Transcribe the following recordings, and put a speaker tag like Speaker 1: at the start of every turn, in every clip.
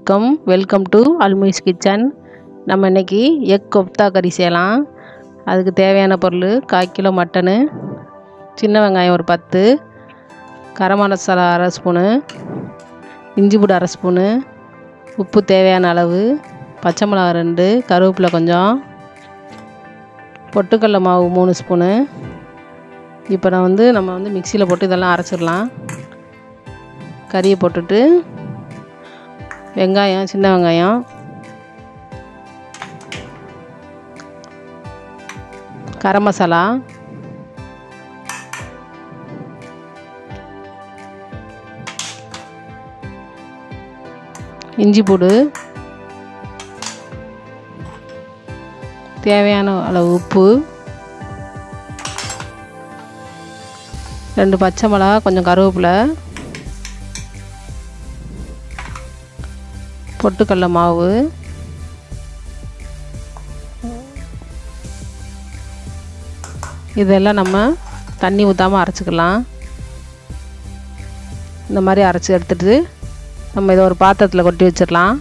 Speaker 1: வணக்கம், welcome to அல்மிஸ் kitchen. நம்ம இன்றைக்கி எக் கொஃப்தா கறி செய்யலாம். அதுக்கு தேவையான பொருள் 1/4 கிலோ மட்டனு, சின்ன வெங்காயம் ஒரு 10, கரம் மசாலா அரை ஸ்பூனு, இஞ்சி பூண்டு அரை ஸ்பூனு, உப்பு தேவையான அளவு, பச்சை மிளகா 2, கருவேப்பிலை கொஞ்சம், பொட்டுக்கடலை மாவு 3 ஸ்பூனு. இப்போ நம்ம மிக்சியில் போட்டு இதெல்லாம் அரைச்சிடலாம். கறியை போட்டுட்டு வெங்காயம், சின்ன வெங்காயம், கரம் மசாலா, இஞ்சி பூண்டு, தேவையான அளவு உப்பு, 2 பச்சை மிளகா, கொஞ்சம் கருவேப்பிலை, பொட்டுக்கடலை மாவு, இதெல்லாம் நம்ம தண்ணி ஊற்றாமல் அரைச்சிக்கலாம். இந்த மாதிரி அரைச்சி எடுத்துகிட்டு நம்ம இதை ஒரு பாத்திரத்தில் கொட்டி வச்சிடலாம்.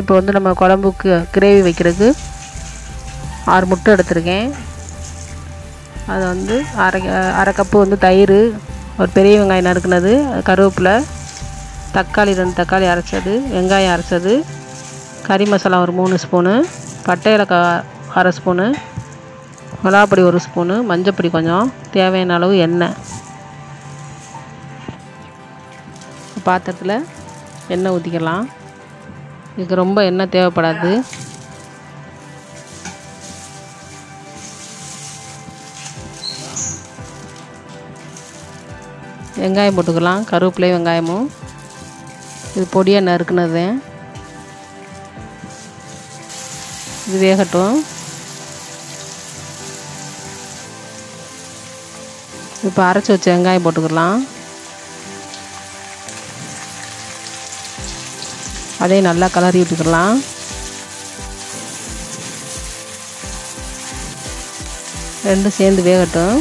Speaker 1: இப்போ நம்ம குழம்புக்கு கிரேவி வைக்கிறதுக்கு 6 முட்டை எடுத்துருக்கேன். அதை அரை கப்பு தயிர், ஒரு பெரிய வெங்காயம் நறுக்குனது, கருவேப்பிலை, தக்காளி 2 தக்காளி அரைச்சது, வெங்காயம் அரைச்சது, கறி மசாலா ஒரு 3 ஸ்பூனு, பட்டை ஏலக்காய் அரை ஸ்பூனு, மிளகாப்பொடி 1 ஸ்பூனு, மஞ்சப்பொடி கொஞ்சம், தேவையான அளவு எண்ணெய். பாத்திரத்தில் எண்ணெய் ஊற்றிக்கலாம். இதுக்கு ரொம்ப எண்ணெய் தேவைப்படாது. வெங்காயம் போட்டுக்கலாம், கருவேப்பிலை வெங்காயமும், இது பொடியாக நறுக்குனது. இது வேகட்டும். இப்போ அரைச்சி வச்ச வெங்காயம் போட்டுக்கலாம். அதையும் நல்லா கிளறி விட்டுக்கலாம். ரெண்டும் சேர்ந்து வேகட்டும்.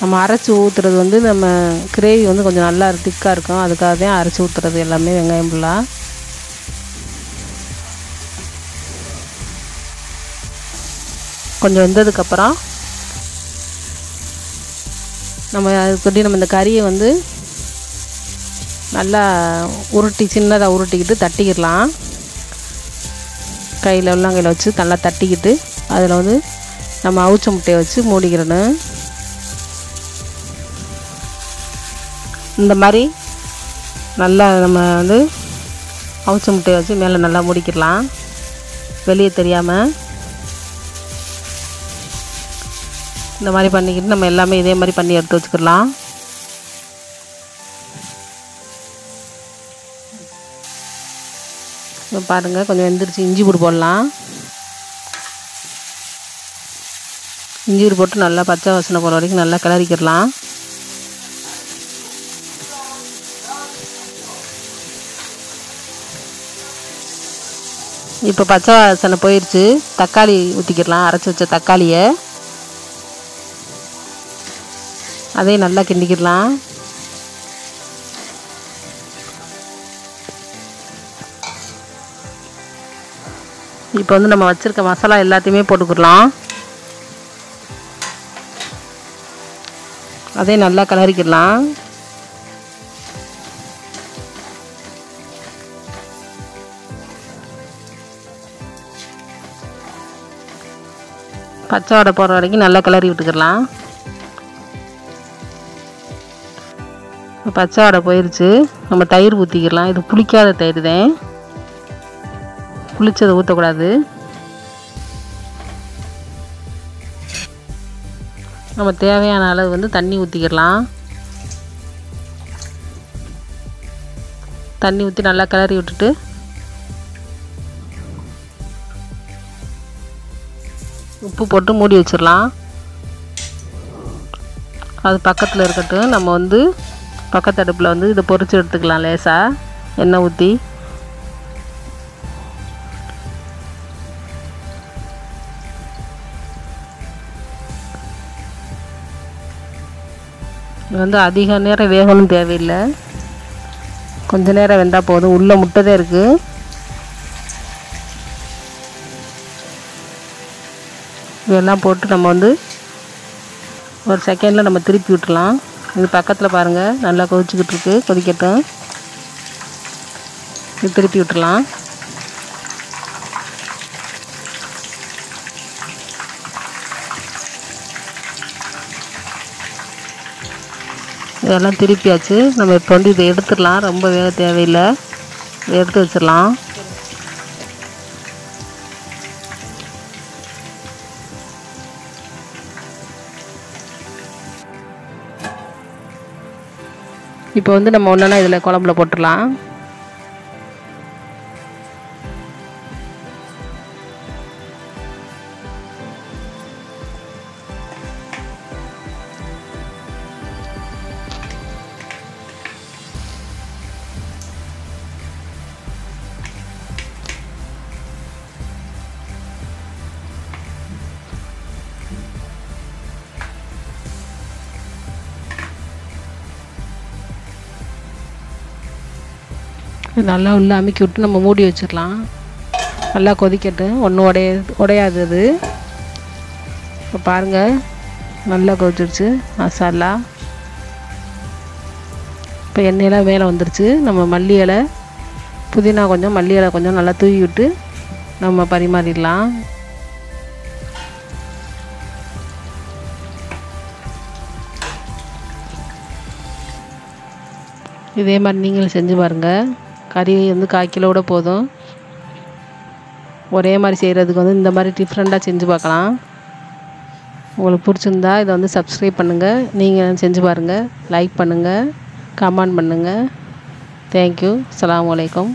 Speaker 1: நம்ம அரைச்சி ஊற்றுறது நம்ம கிரேவி கொஞ்சம் நல்லா திக்காக இருக்கும். அதுக்காக தான் அரைச்சி ஊற்றுறது எல்லாமே வெங்காயம் ஃபுல்லாக. கொஞ்சம் வெந்ததுக்கப்புறம் நம்ம அதுக்கு நம்ம இந்த கறியை நல்லா உருட்டி, சின்னதாக உருட்டிக்கிட்டு தட்டிக்கிடலாம். கையில் உள்ளங்கையில் வச்சு நல்லா தட்டிக்கிட்டு அதில் நம்ம அவிச்ச முட்டையை வச்சு மூடிக்கிடணும். இந்த மாதிரி நல்லா நம்ம அவிச்ச முட்டையை வச்சு மேலே நல்லா மூடிக்கிடலாம், வெளியே தெரியாமல். இந்த மாதிரி பண்ணிக்கிட்டு நம்ம எல்லாமே இதே மாதிரி பண்ணி எடுத்து வச்சுக்கிடலாம். இப்போ பாருங்கள், கொஞ்சம் வெந்துருச்சு. இஞ்சி பூண்டு போடலாம். இஞ்சி பூண்டு போட்டு நல்லா பச்சை வாசனை போகிற வரைக்கும் நல்லா கிளறிக்கிடலாம். இப்போ பச்சை வாசனை போயிடுச்சு. தக்காளி ஊற்றிக்கிடலாம், அரைச்சி வச்ச தக்காளியை. அதையும் நல்லா கிண்டிக்கிடலாம். இப்போ நம்ம வச்சுருக்க மசாலா எல்லாத்தையுமே போட்டுக்கிடலாம். அதையும் நல்லா கிளறிக்கிடலாம். பச்சை வடை போடுற வரைக்கும் நல்லா கிளறி விட்டுக்கிடலாம். பச்சை வடை போயிடுச்சு. நம்ம தயிர் ஊற்றிக்கிடலாம். இது புளிக்காத தயிர் தான், புளிச்சதை ஊற்றக்கூடாது. நம்ம தேவையான அளவு தண்ணி ஊற்றிக்கிடலாம். தண்ணி ஊற்றி நல்லா கிளறி விட்டுட்டு உப்பு போட்டு மூடி வச்சிடலாம். அது பக்கத்தில் இருக்கட்டும். நம்ம பக்கத்து அடுப்பில் இதை பொரிச்சு எடுத்துக்கலாம். லேசாக எண்ணெய் ஊற்றி இது வந்து அதிக நேரம் வேகணும் தேவையில்லை, கொஞ்ச நேரம் வெந்தால் போதும். உள்ளே முட்டை தான் இருக்குது. இதெல்லாம் போட்டு நம்ம வந்து ஒரு செகண்டில் நம்ம திருப்பி விட்டுலாம். இது பக்கத்தில் பாருங்கள் நல்லா கொதிச்சுக்கிட்டு இருக்கு, கொதிக்கட்டும். இது திருப்பி விட்டுலாம். இதெல்லாம் திருப்பியாச்சு. நம்ம இப்போ வந்து இதை எடுத்துடலாம், ரொம்ப வேக தேவையில்லை, இதை எடுத்து வச்சிடலாம். இப்போ வந்து நம்ம ஒன்றா இதில் குழம்புல போட்டுடலாம். நல்லா உள்ளே அமுக்கி விட்டு நம்ம மூடி வச்சிடலாம். நல்லா கொதிக்கட்டும், ஒன்றும் உடையாது அது. இப்போ பாருங்கள் நல்லா கொதிச்சிருச்சு மசாலா. இப்போ எண்ணெயெல்லாம் மேலே வந்துருச்சு. நம்ம மல்லி இலை, புதினா கொஞ்சம், மல்லி இலை கொஞ்சம் நல்லா தூவி விட்டு நம்ம பரிமாறிடலாம். இதே மாதிரி நீங்களும் செஞ்சு பாருங்கள். கறி வந்து 1/4 கிலோ கூட போதும். ஒரே மாதிரி செய்கிறதுக்கு வந்து இந்த மாதிரி டிஃப்ரெண்ட்டாக செஞ்சு பார்க்கலாம். உங்களுக்கு பிடிச்சிருந்தா இதை வந்து சப்ஸ்கிரைப் பண்ணுங்கள், நீங்கள் செஞ்சு பாருங்கள், லைக் பண்ணுங்கள், கமெண்ட் பண்ணுங்கள். தேங்க்யூ. அஸ்ஸலாமு அலைக்கும்.